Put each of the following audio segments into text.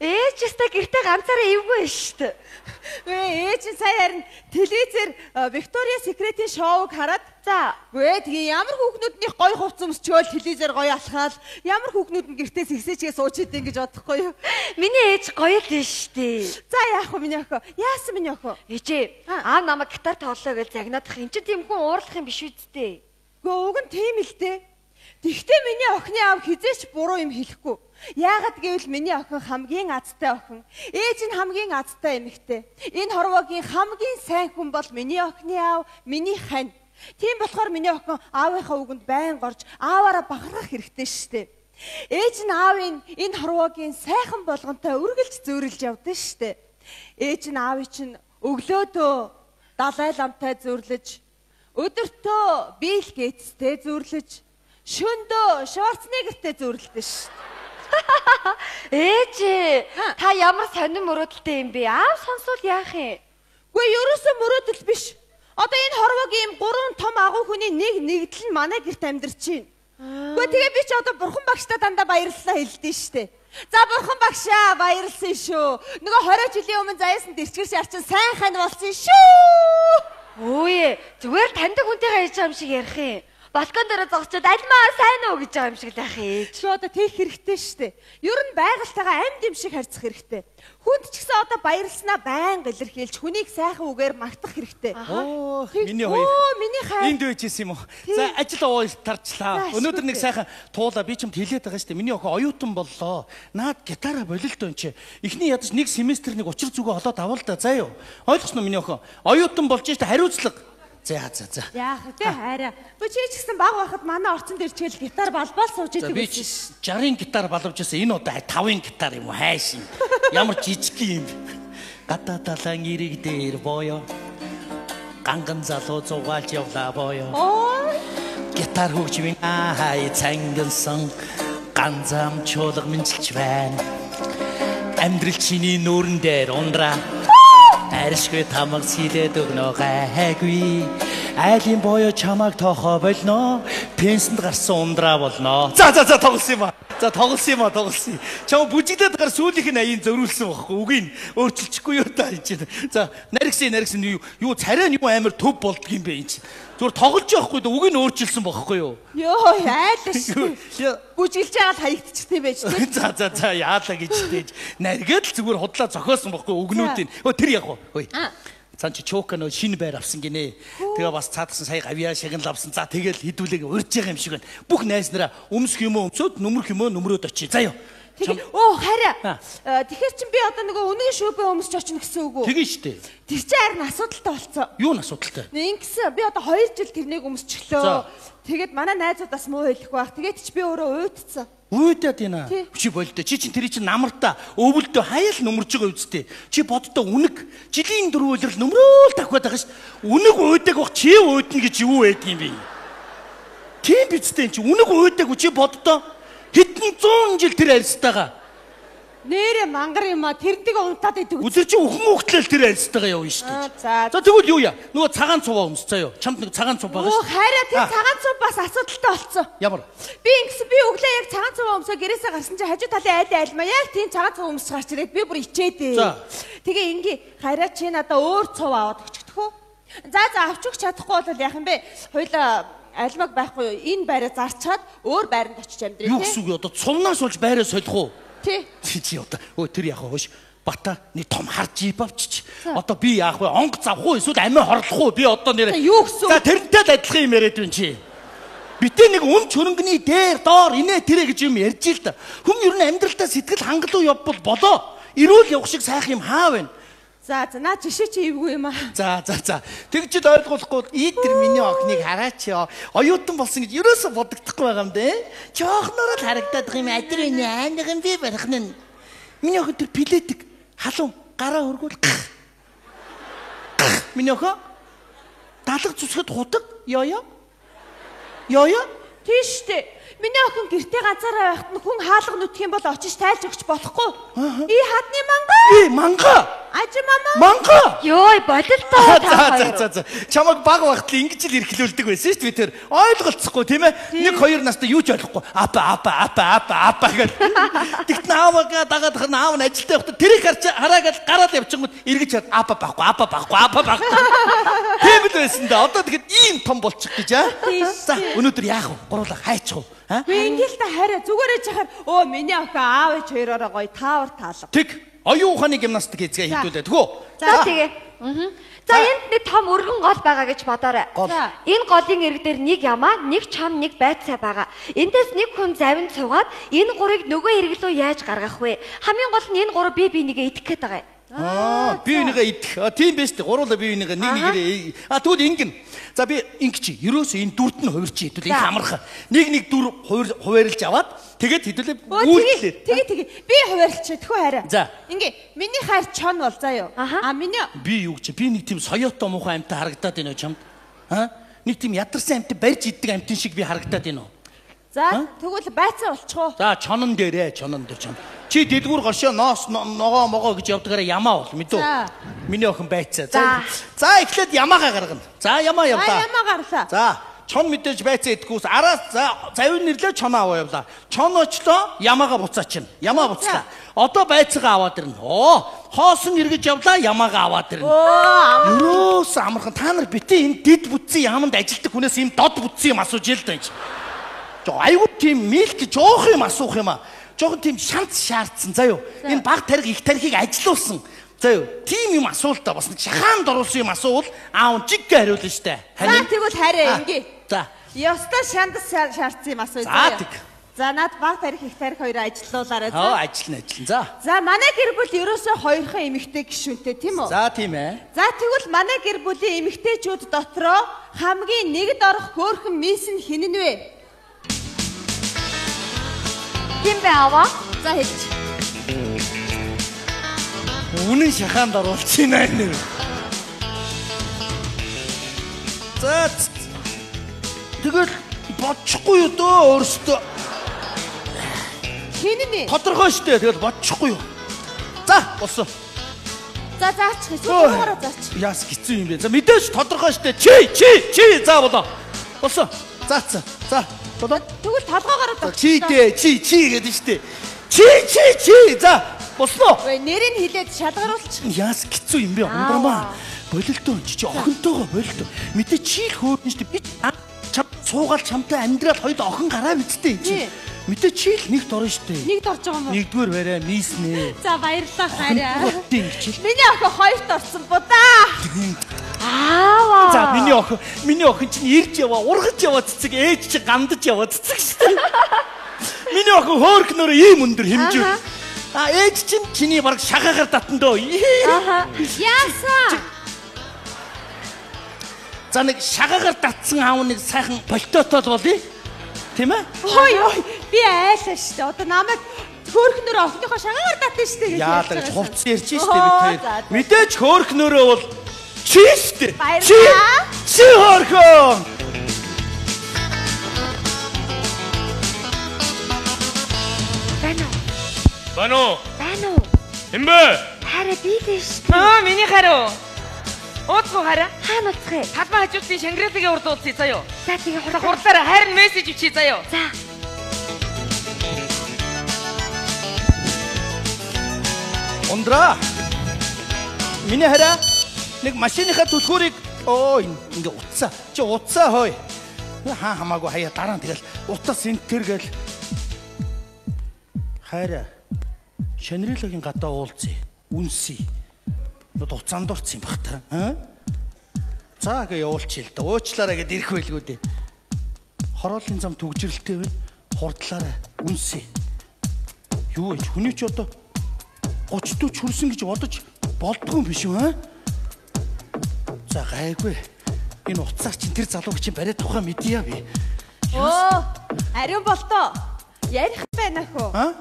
Ээж өстэй гэртээ ганцаараа ивгүй шүү дээ. Ээж нь сая харин телевизээр Виктория Секретийн шоуг хараад тэгээ ямар хүүхнүүднийх гоё хувц өмсчөөл телевизээр гоё алхаал ямар хүүхнүүд нь гэртээс ихсээчгээ сууж идэв гэж бодохгүй юу? Миний ээж гоё л шүү дээ. За яах вэ миний охин? Яасан миний охин? Ээжээ намайг гитар тоглоо гэж загнаадах энэ ч тийм хүн уурлах юм биш үсттэй. Уг нь тийм л дээ. Тэгтээ миний охины аав хизээч буруу юм хэлэхгүй. Яагаад гэвэл миний охин хамгийн азтай охин. Ээж нь хамгийн азтай эмэгтэй. Энэ хорвоогийн хамгийн сайн хүн бол миний охины аав, миний хань. Тийм болохоор миний охин аавынхаа үгэнд байн горж ааваараа бахархах хэрэгтэй штэ. Ээж нь аавын энэ хорвоогийн сайхан болгонтой үргэлж зөөрлж явдсан штэ. Ээж нь аавыг чинь өглөөдөө Далай ламтай зөөрлөж, өдөртөө Билл Гейтстэй зөөрлөж, шөндөө Шварценеггертэй зөөрлөдөө штэ. Ээж та ямар сонирм мөрөөдөлтэй юм бэ? Аав сонсвол яах юм? Үгүй ерөөсөө мөрөөдөл биш. Одоо энэ хорвоогийн 3 том агуу хүний нэгдэл нь манай гэрт амьдарч байна. Үгүй тэгээ би ч одоо бурхан багштаа дандаа баярлалаа хэлдэж штэ. За бурхан багшаа баярлсан шүү. Нөгөө 20 жилийн өмнө заяасан дэрчгэр шарчин сайн хань болсон шүү. Өөе зүгээр таньдаг хүнтэйгээ ярьж байгаа юм шиг ярих юм. Балкон дээр зогсчод альмаа сайн уу гэж байгаа юм шиг л ах ээж. Чи одоо тех хэрэгтэй штэ. Ер нь байгальтайгаа амьд юм шиг харьцах хэрэгтэй. Хүнд ч гэсэн одоо баярлснаа байн илэрхийлж хүнийг сайхан үгээр магтах хэрэгтэй. Миний хоёр. Миний хай. Энд үйжсэн юм уу? За ажил уур тарчлаа. Өнөөдөр нэг сайхан туулаа би ч юм хэлээд байгаа штэ. Миний охин оюутан боллоо. Наад гитараа болилдоо энэ чи. Эхний ядаж нэг семестр нэг учир зүгөө олоод авал да. За юу. Ойлгосноо миний охин. Оюутан болж штэ хариуцлага. За. Яах вэ хайраа. Бо чи ч гэсэн баг байхад манай орцонд ирчээл гитар балбал сууж идэг байсан. Би 60-ын гитар балвж байсан. Энэ удаа 5-ын гитар юм уу? Хайшин. Ямар жижиг юм. Гадаа талан ирэг дээр боё. Ганган залуу зугаалж явлаа боё. Гитар хөгжмийн хай цангансан ганзам чуулга минжилж байна. Амьдрал чиний нүүрэн дээр ундраа. Аришгүй тамаг сэлээд өгнө гайгүй. Айлын боё чамаг тоохоо болно. Пенсэнд гарсан ундраа болно. За тоглосон юм а. Тоглосон. Чам бүжиглээд гар сүүлийнх нь аян зөрүүлсэн багхгүй. Үгийг өөрчилчихгүй юу та энэ. За наригсан юу царай нь юу амар төв болдгийм бэ энэ. Зүгээр тоглож явахгүй да үгийг өөрчилсөн багхгүй юу? Йоо айлш. Бүжиглж байгаа л хаягдчихтэй байж тээ. За яалаа гэж тээж. Наргээд л зүгээр худлаа зохиосон багхгүй үгнүүдийн. Тэр яг уу. Цан чи чуука нөө шинэ байр авсан гинэ. Тэгээ бас цаадсан сая гавьяа шагнал авсан. За тэгэл хідүүлэг урьж байгаа юм шиг байна. Бүх найз нараа өмсөх юм уу өмсөд нүмерх юм уу нүмрөөд очие. Заа юу. Хараа. Тэгэхээр чин би одоо нөгөө үнэгийн шүүбээ өмсч очно гэсэн үг үү? Тэгэн штэ. Тэр чинь харин асуудалтай болцсон. Юу н асуудалтай? Ингэсэн би одоо 2 жил тэрнийг өмсчихлөө. Тэгээд манай найзуудаас муу хэлэх байх. Тэгээд чи би өөрөө уйдцсан. Уйдаад ийна. Чи болдоо. Чи тэрий чин намартаа өвөлдөө хаяал нүмерж байгаа үсттэй. Чи боддоо үнэг. Жилийн 4 өдрөл нүмрөөл давхаад байгаа ш. Үнэг уйдаг бах чи уйдна гэж юу байдаг юм бэ? Тийм бицтэй чи үнэг уйдаг чи боддоо хэдэн 100 жил тэр арьстайгаа. Нэрэ мангар юм а тэрнийг унтаад идэг. Үзэр чи үхэн үхтлэл тэр арьстайгаа явна шүү дээ. За тэгвэл юу яа? Нөгөө цагаан цуваа өмс заяа. Чамд нэг цагаан цув байгаа шүү. Хараа тэр цагаан цув бас асуудалтай болцсон. Ямар? Би ингэсэн би өглөө яг цагаан цуваа өмсөө гэрээсээ гарсан чи хажуу талын айлмаа яг тийм цагаан цув өмсч гарч ирээд би бүр ичээдээ. Тэгээ ингээ хараа чи надаа өөр цув аваад өчгдөх үү? За авч өгч чадахгүй бол яах юм бэ? Хоёлаа альмаг байхгүй юу? Энэ байраа зарчаад өөр байранд очиж амьдрэх тийм. Юу гэсэн үг одоо цувнаас болж байраа солих уу? Тий. Чи одоо тэр яах вэ? Бата нэг том хар жип авчиж. Одоо би яах вэ? Онг завх уу эсвэл амиа хорлох уу? Би одоо нэрээ. Юу гэсэн үг? За тэрнтэй л адилхан юм яриад байна чи. Битээ нэг өмч хөрөнгөний дээр доор инээ тэрэ гэж юм ярьж ил та. Хүн ер нь амьдралдаа сэтгэл хангалуун явбал болоо. Ирүүл явах шиг сайхан юм хаа вэ? За наа жишээ чи ивгүй юм аа. За. Тэгж л ойлгуулахгүй ийдэр миний охиныг хараач ёо. Оюутан болсон гэж ерөөсө бодогдохгүй байгаа юм дээ. Жоохноор л харагдаад байгаа юм адир энэ айнаг юм би барих нь. Миний охин тэр пилетик халуун гараа өргүүл. Миний охин далга зүсгэд худаг ёо. Тийштэй. Миний охин гэртээ ганцаараа байхад нь хүн хаалга нүдх юм бол очиж тайлж өгч болохгүй. Хадны мангаа. Мангаа. Аж мама. Манга. Йой, бололтоо та хоёр. За. Чамаг баг багтал ингэж л эрхлүүлдэг байсан шүү дээ бид тэр. Ойлголцохгүй тийм ээ. 1-2 настай юу ч ойлгохгүй. Апа гэл. Тэгт нааваа дагаад наав нь ажилтаа явахдаа тэрийг хараагаад гараад явчихгууд эргэж чад апа баггүй. Тийм л байсан да. Одоо тэгэхэд ийм том болчих гэж аа. За өнөөдөр яах вэ? Гурлаа хайчих уу? Ингээл та хараа зүгээрээ чахаар өө миний охин аав ээж хоёроо гоё таавар таалга. Тэг оюун ухааны гимнастик хийцгээ хийдүүлээ тэгөө. За тэгээ. За энд нэг том өргөн гол байгаа гэж бодоорой. Энэ голын ирэг дээр нэг ямаа, нэг чам, нэг байцаа байгаа. Эндээс нэг хүн завинд суугаад энэ гурыг нөгөө ирэг рүү яаж гаргах вэ? Хамгийн гол нь энэ гурав бие бинийгээ идэх гээд байгаа юм. Би энийгээ идэх. Тийм байж тээ. Гуруула би энийгээ нэг тэгвэл ингэн. За би ингэч. Ерөөсөө энэ дүрд нь хувирч хэдүүл их амархан. Нэг дүр хувирлж аваад тэгээд хэдүүлээ үйлчлээ. Тэгээ. Би хувирлч тэхүү хараа. За. Ингээ миний хайр чон бол заа юу. Миний би юу гэж би нэг тийм соёотой муухай амтаа харагдаад байна чамд. Нэг тийм ядарсан амтаа барьж иддэг амтын шиг би харагдаад байна уу? За тэгвэл байцаа болчихоо. За чонон дээр чам. Чи дэлгүүр горшоо ноос ногоо гэж явдгаараа ямаа бол мэдүү. Миний охин байцаа. За эхлээд ямаагаа гаргана. За ямаа явлаа. Ямаа гарлаа. За чон мэдээж байцаа идэхгүйс араас завин нэрлээ чоноо аваа явлаа. Чон очлоо ямаагаа буцаачна. Ямаа буцлаа. Одоо байцаагаа аваад ирнэ. Хоосон эргэж явлаа ямаагаа аваад ирнэ. Юус амархан та нар битээ энэ дид бүтцэн яманд ажилтдаг хүнээс ийм дод бүтцэн юм асууж ял даа. Айгуу тийм мэлт жоох юм асуух юм аа. Жохон тийм шанц шаардсан заа юу. Энэ баг тариг их тарихыг ажилуулсан. За юу. Тийм юм асуултаа бас шахаанд оруулсан юм асуувал аав жиггээ хариулна штэ. За тэгвэл хараа ингээ. За. Ёстой шандас шаардсан юм асууя заа. За над баг тарих их тарих хоёр ажилуулаарай заа. Ажиллана. За. За манай гэр бүл ерөөсөө хоёрхан эмэгтэй гишүүнтэй тийм үү? За тийм ээ. За тэгвэл манай гэр бүлийн эмэгтэйчүүд дотроо хамгийн нэгд орох хөөрхөн мисс нь хин нь вэ? Ким бэ аваа? За хэлж. Үнэн шахаанд оруулчихна нэ. За. Тэгэл бодчихгүй юу дөө өөрөөсөө. Хин нь? Тодорхой штэ тэгэл бодчихгүй юу. За болсон. За заачих. Сүүгээрээ заачих. Яас хэцүү юм бэ. За мэдээж тодорхой штэ. Чи за болоо. Болсон. За. Болоо. Тэгвэл толгоогоор заачих. Чи гэдэг штэ. Чи. За босноо. Ой нэрийг хэлээд шалгаруулчих. Яас хэцүү юм бэ. Ондромаа. Бололтоо чи охинтойгоо бололтоо. Мэдээ чи л хөөрнө штэ. Би чам суугаал чамтай амьдрал хоёул охин гараа бидтэй чи. Мэдээ чи л нэгт орно штэ. Нэгд орж байгаа юм уу? Нэгдүгээр барай миснэ. За баярлалаа хараа. Миний охин хоёрт орсон будаа. Аава. За миний охин чинь ирж яваа, ургаж яваа цэцэг, ээж чи гандаж яваа цэцэг штэ. Миний охин хөөрхнөр ийм өндөр хэмжээ. Ээж чинь чиний баг шагаагаар татна дөө. Яасан? За нэг шагаагаар татсан аав нэг сайхан полтотол болъё. Тийм ээ? Ой би айлаа штэ. Одоо намайг хөөрхнөр охиныхоо шагаагаар татна штэ гэж. Яадаг хувц ярьж штэ бид хоёр. Мэдээж хөөрхнөрөө бол чи штэ. Чи хөөрхөн. Бано. Хэмбэ? Хараа би л штэ. Миний хараа. Ууцгүй хараа. Хаана уцхээ? Талбай хажуудлын Шангрилагийн урд уулзъя заяо. За тэгээ хурдлаараа харин мессеж өчье заяо. За. Ондра. Миний хараа нэг машиныхаа түлхүүрийг ингээ утсаа. Чи утсаа хой. Хамаагүй хаяа дараа нь тэгэл утас энтер гэл. Хараа. Шангрилагийн гадаа уулзъя. Үнсий. Уцаанд орсон юм бах та. За гээ явуулчих л да. Уучлаарай гэд ирэх байлгүй дээ. Хорооллын зам төгжрэлтэй байна. Хурдлаарай. Үнсээ. Юу вэ? Хүний ч одоо 30-40 хүрсэн гэж бодож болдгүй юм биш үү? За гайгүй. Энэ уцаар чинь тэр залууг чинь бариад тухай мэдъя би. Ариун болтоо. Ярих байна хөө.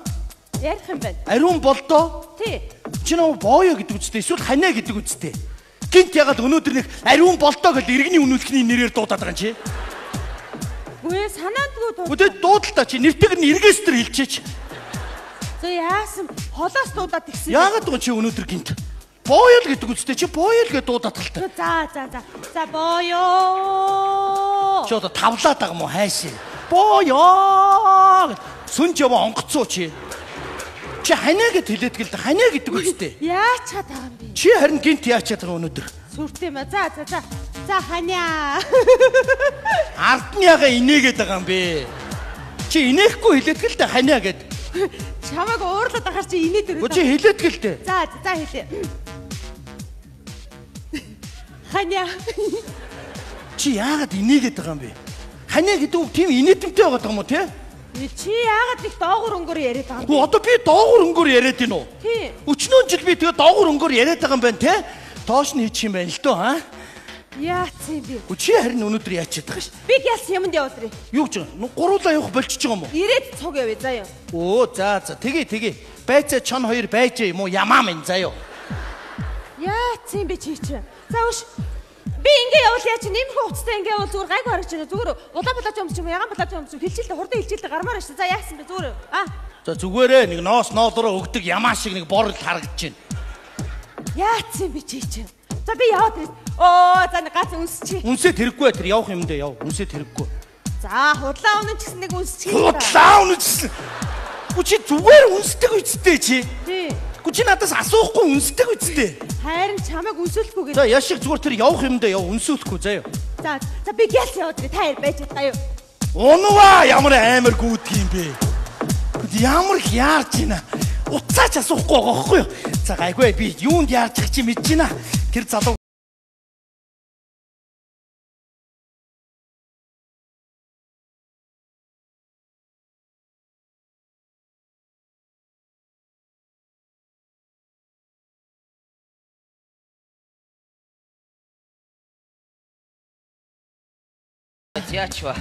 Ярих юм байна. Ариун болтоо? Тий. Чи нөө боёо гэдэг үстэй эсвэл ханаа гэдэг үстэй. Гинт ягаад өнөөдөр нэг ариун болтоо гэж иргэний үнэлэхний нэрээр дуудаад байгаа юм чи? Үгүй санаандгүй дуу. Үдээ дуудлаа чи нэртэйг нь эргээстэр хэлчихээч. За яасан холоос дуудаад гисэн. Яагаад гоо чи өнөөдөр гинт? Боёл гэдэг үстэй чи боёл гэдэг дуудаад талтай. За боёо. Чи одоо тавлаад байгаа мó хайшин. Боёо. Сүнж яваа онгоцоо чи. Чи ханаа гэд хэлээд гэл ханаа гэдэг үстэй. Яач чад байгаа юм бэ? Чи харин гинт яачаад байгаа өнөөдөр. Сүртэй мэ. За ханаа. Ардны яга инээгээд байгаа юм бэ. Чи инехгүй хэлээд гэл тэ ханаа гэд. Чамайг уурлаад ахаар чи инээд өрөө. Чи хэлээд гэл тэ. За хэлээ. Ханаа. Чи яагаад инээгээд байгаа юм бэ? Ханаа гэдэг үг тийм инээдэмтэй байгаа юм уу те? Чи яагаад их доогуур өнгөөр яриад байгаа юм бэ? Одоо би доогуур өнгөөр яриад гин үү? Тий. Өчнөө жил би тэгээ доогуур өнгөөр яриад байгаа юм байна те? Доош нь хийчих юм байна л дөө хаа? Яац юм бэ? Чи харин өнөөдөр яачаад байгаа ш? Би ялсан юмд явуулъя. Юу гэж байгаа? Гуруулаа явах болчихж байгаа юм уу? Ирээд цуг явъя заяа. Оо за тэгээ. Байцаа чон хоёр байж юм уу? Ямаа минь заяа. Яац юм бэ чи чи? За уш. Би ингээ явуул яа чи нэмэх уцтай ингээ явуул зүгээр гайгүй харагч байна. Зүгээр улаан балаач юм ч юм ягаан балаач юм ч хэлчихэлтэй хурдан хэлчихэлтэй гармаар шүү. За яасан бэ зүгээр. За зүгээрээ нэг ноолороо өгдөг ямаа шиг нэг борол харагдаж байна. Яац юм бэ чи чи? За би яваад ирээ. За нэг гац үнсчи. Үнсээ тэрэггүй тэр явах юм дэ яв. Үнсээ тэрэггүй. За худлаа үнэн ч гэсэн нэг үнсчи. Худлаа үнэн ч гэсэн. Чи зүгээр үнсдэг үсттэй чи. Тий. Чи надаас асуухгүй үнсдэг үсттэй. Харин чамайг үнсүүлэхгүй гэж. За яшиг зүгээр тэр явах юм дэ яв. Үнсүүлэхгүй заяа. За би гялс яваад ирээ. Та байж байгаа юу? Унуваа ямар амар гүйтг юм бэ? Ямар яарч ийна. Уцаач асуухгүй байгаа байхгүй юу? За гайгүй би юунд яарч их чи мэдэж байна. Тэр залуу Яачва.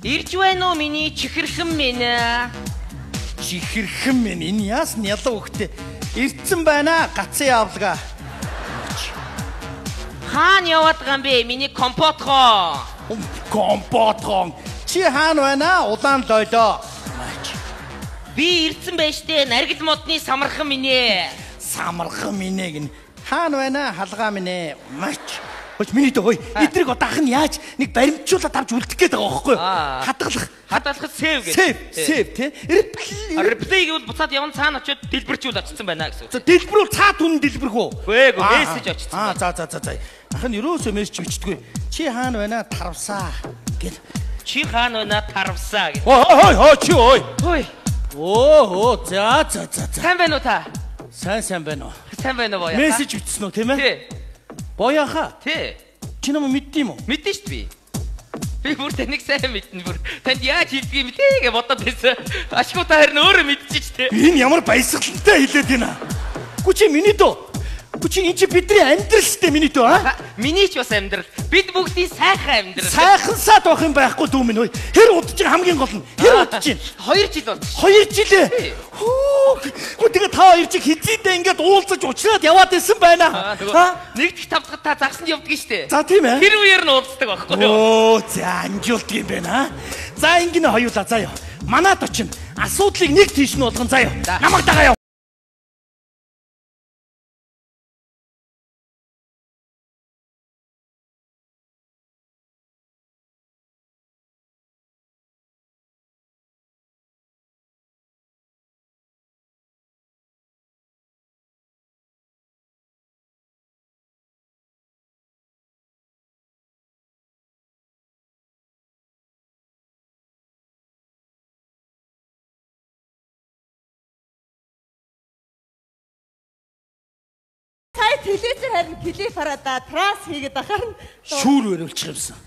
Ирж байна уу миний чихэрхэн минь? Чихэрхэн минь энэ яасан ялуу хөхтэй. Ирдсэн байна гацын авлага. Хаана яваад байгаа юм бэ? Миний компотгоо. Компотгоо. Чи хаана байна? Улаан лойлоо. Би ирдсэн байж тээ наргил модны самархан минь. Самархан минь гин. Хаана байна? Халгаа минь. Мач. Миний дөө эдрийг одоох нь яаж нэг баримтжуулаад авч үлдэх гээд байгаа байхгүй юу? Хадгалах сэв гэж. Сэв тий. Реплей гэвэл буцаад явна цаана очиод дэлбэрчүүл очсон байна гэсэн. За дэлбэрүүл цаа түн дэлбэрх үү? Үгүй мессеж очсон. За. Ах нь ерөөсөө мессеж бичдэггүй. Чи хаана байна? Тарвсаа гэл. Чи хаана байна? Тарвсаа гэл. Хой чи ой. Хой. Оо за. Сайн байна уу та? Сайн байна уу? Сайн байна уу? Мессеж бичсэн үү тийм ээ? Тий. Бояха. Тий. Чи намайг мэддэм юм уу? Мэдэн шүү дээ. Би бүр таныг сайн мэднэ бүр. Танд яаж хэлдэг юм бэ гэж бодоод байсан. Ашгүй та харин өөрөө мэдчихэж дээ. Энэ ямар баясгалантай хэлээд байна. Гү чи миний дөө. Гү чи энэ чи бидний амьдрал шүү дээ миний дөө аа. Миний ч бас амьдрал. Бид бүгдийн сайхан амьдрал. Сайхансаад байх юм байхгүй дүү минь ой. Хэр удаж хамгийн гол нь. Хэр удаж чинь? 2 жил бол. 2 жилээ. Гү тэгээ та хоёр чиг хизээдээ ингээд уулзаж уулзаад яваад исэн байна. Нэгдэх тавтахад та загсанд явдаг штэ. За тийм ээ. Тэр үеэр нь уулздаг байхгүй юу? Оо за амжуулдаг юм байна. За ингэнэ хоёулаа заяа. Манад очино. Асуудлыг нэг тийш нь болгон заяа. Намайг дагаа яв. Телевизээр харин клип хараад транс хийгээд ахаар Шүүр өрөвлчих юмсан.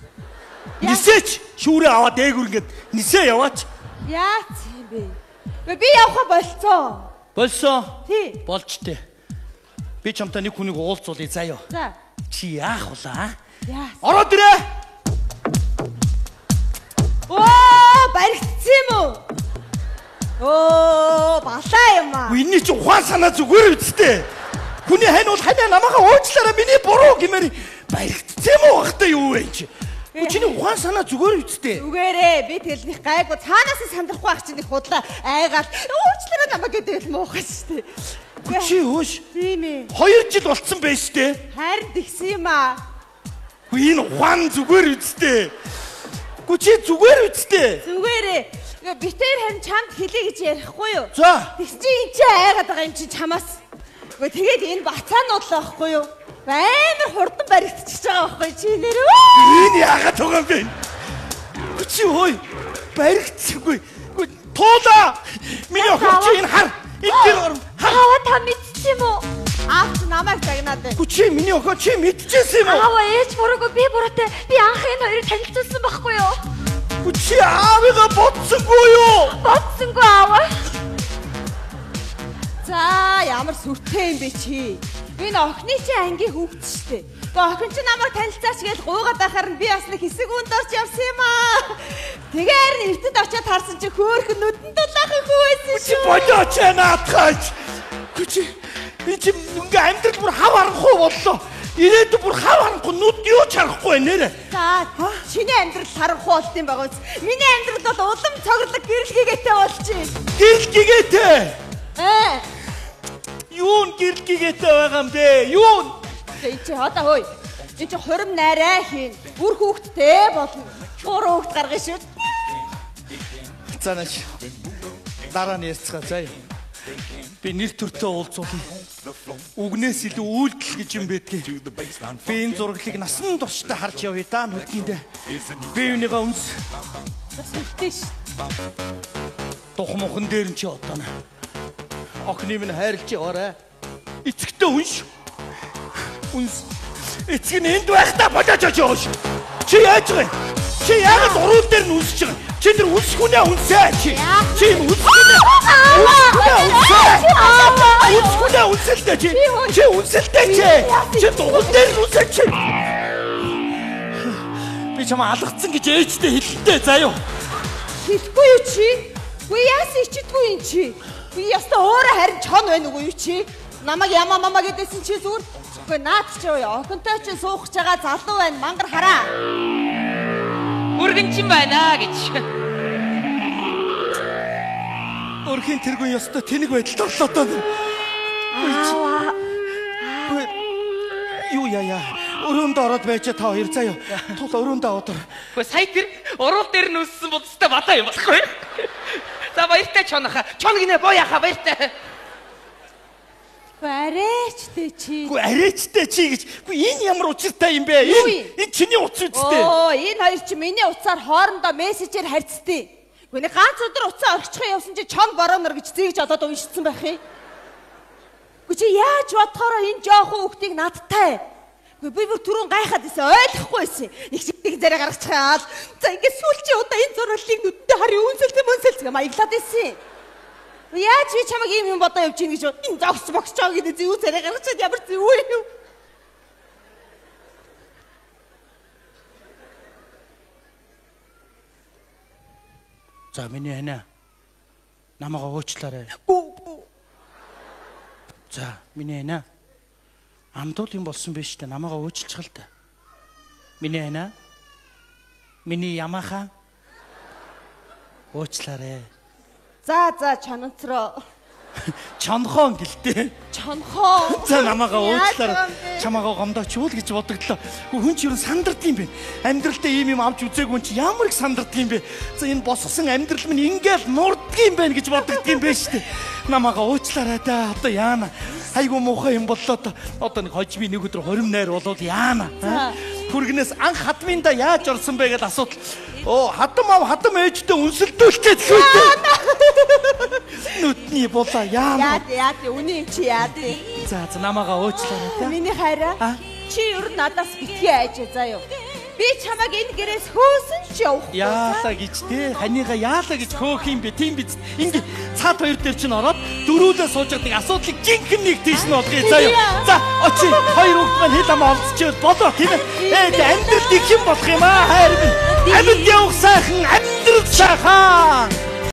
Нисээч шүүрээ аваад дээгүр ингээд нисээ яваач. Яац юм бэ? Би явах болцоо. Болсон. Тий. Болж тээ. Би чамтай нэг хүнийг уулзуулъя заяа. За. Чи яах вэ аа? Яа. Ороод ирээ. Баригдсан юм уу? Балаа юм аа. Миний чи ухаан санаа зүгээр үсттэй. Хүний хань бол ханаа намайгаа уучлаарай миний буруу гэмээр баригдсан юм уу хахта юу вэ чи? Чиний ухаан санаа зүгээр үсттэй. Зүгээрээ би тэгэл нэг гайгүй цаанаас нь сандрахгүй ах чинь их худлаа айгаад уучлаарай намайг гэдэг л муухай шүү дээ. Чи хөөш. Тийм ээ. 2 жил болцсон байж тээ. Харин тэгсэн юм аа. Үгүй энэ ухаан зүгээр үсттэй. Гү чи зүгээр үсттэй. Зүгээрээ. Битээр харин чамд хэлье гэж ярихгүй юу? За. Тэгс чи энэ чи айгаад байгаа юм чи чамаас. Үгүй тэгээд энэ бацаанууд л байхгүй юу? Амар хурдан баригдчихж байгаа байхгүй чи нэрөө. Энэ яагаад байгаа юм бэ? Гү чи хөөе. Баригдчихгүй. Гү туулаа. Миний охин чи энэ хар. Энэ ором. Аава та мэдчих юм уу? Аав чи намайг загнаад байна. Гү чи миний охин чи мэдчихсэн юм уу? Аава ээж буруугүй би буруутай. Би анх энэ хоёрыг танилцуулсан байхгүй юу? Гү чи аавыгаа бодсонгүй юу? Бодсонгүй аава. За ямар сүртэй юм бэ чи? Энэ охины чи ангийн хүүхэд штэ. Гэхдээ охин чи намайг танилцаач гэж гуугаад байхаар нь би бас нэг хэсэг үнд орж явсан юм аа. Тэгэхээр эртэд очиод харсан чи хөөхөн нүдэнд дулаахын хүү байсан Чи шүү. бодооч наатгаач. Гү чи энэ чи ингээ амьдрал бүр хав харанхуй боллоо. Ирээдүйд бүр хав харанхуй нүд юу ч харахгүй нэрэ. За чиний амьдрал харанхуй болт юм байгаа үс. Миний амьдрал бол улам цогцлог гэрэлгээтэй болчих. Гэрэлгээтэй. Юун гэрэлгээтэй байгаа юм бэ? Юун? Энд чи одоо хөөе. Энд чи хурим найраа хийн. Үр хүүхэдтэй болно. 3 хүүхэд гаргана шүү. Цаанаач. Дараа нь ярьцгаа заяа. Би нэр төртөө уулзуулна. Үгнээс илүү үйлдэл гэж юм байдгийг. Би энэ зураглыг насан туршдаа харж явъя да нүдгийндээ. Би өнийгөө үнс. Сүлтэш. Тухмухан дээр нь чи одоо нэ. Охины минь хайрлж яваарай. Эцэгтэй үнш. Үнс. Эцэг нь энд байхдаа бодож очоош. Чи яаж вэ? Чи яагаад урууд дээр нь үнсэж байгаа? Чи тэр үнсхүнээ үнсээ чи. Чи үнсхүнээ. Үнсхүнээ үнсэлтэй чи. Чи үнсэлтэй чи. Чи дугуй дээр нь үнсэж чи. Би чамаа алгацсан гэж ээжтэй хэллээ заяа. Хэлэхгүй юу чи? Үгүй яасан ичдэггүй юм чи? Би ястаа өөрөө харин чон байна уу юу чи? Намайг ямаа мамаа гэдээсэн чи зүгээр. Үгүй наад чи охинтой чи суух гэж байгаа залуу байна. Мангар хараа. Үргэнчин байна гэж. Өрхийн тэргүй ёстой тэнэг байдалд орлоо доо. Юу яа. Өрөөндөө ороод байж та хоёр заяа. Тул өрөөндөө одор. Гэхдээ сая тэр уруул дээр нь үссэн бодстой бадаа юм болохгүй. За баяртай чоноха. Чон гинэ бояха баяртай. Арайчтэй чи. Үгүй арайчтай чи гэж. Үгүй энэ ямар учиртай юм бэ? Энэ чиний утас үстэй. Энэ хоёр чи миний утсаар хоорондоо мессежээр харьцдаг. Үгүй нэг ганц өдөр утсаа орчихоо явсан чи чон боронор гэж зээгж одоод уншицсан байх юм. Үгүй чи яаж бодохороо энэ жоохон хүүхдийг надтай. Үгүй би бүр түрүүн гайхаад исэн ойлгохгүй байсан. Нэг чигтийг зарай гаргачихаад. За ингээд сүүлчийн удаа энэ зураглалыг нүдтэй харин үнсэлтэй маяглаад исэн. Яаж би чамайг юм бодоо явж ийн гэж энэ зогс богсчоо гэдэг зүү царай гаргачаад ямар зүү юм. За миний ханаа. Намайг уучлаарай. За миний ханаа. Амдуул юм болсон биш үү? Намайг уучлчих л да. Миний ханаа. Миний ямаха. Уучлаарай. За чононцроо. Чонхон гэлтэй. Чонхон. За намайгаа уучлаарай. Чамаагаа гомдооч үл гэж бодогдлоо. Хүн ч юу сандардаг юм бэ? Амьдралдаа ийм юм авч үзээгүй чи ямар их сандардаг юм бэ? За энэ босгосон амьдрал минь ингээл мурддаг юм байна гэж бодогддаг юм байна шүү дээ. Намайгаа уучлаарай да. Одоо яана. Айгу муухай юм боллоо то. Одоо нэг хож би нэг өдөр 20 найр болоод яана. Хүргнээс анх хадминда яаж орсон бэ гэдээ асуудал. Хадам ээжтэй үнсэлдүүлчихэд хөөтэй. Нүдний болоо яана. Яа үний юм чи яа. За намайгаа уучлаарай та. Миний хайраа. Чи ер нь надаас битгий айж заяа. Би чамайг энэ гэрээс хөөсөн ч явах. Яалаа гэж те ханийга яалаа гэж хөөх юм бэ тийм биз. Ингээ цаад хоёр дээр чинь ороод дөрүүлээ сууж байгаа нэг асуудлыг жинхэнэ нэг тийш нь болгоё заяа. За очи хоёр хүүхд маань хэл амаа олцчихвол болоо тийм ээ. Амьдрал их юм болох юм аа хайр минь. Амьд явах сайхан амьдрал сайхан.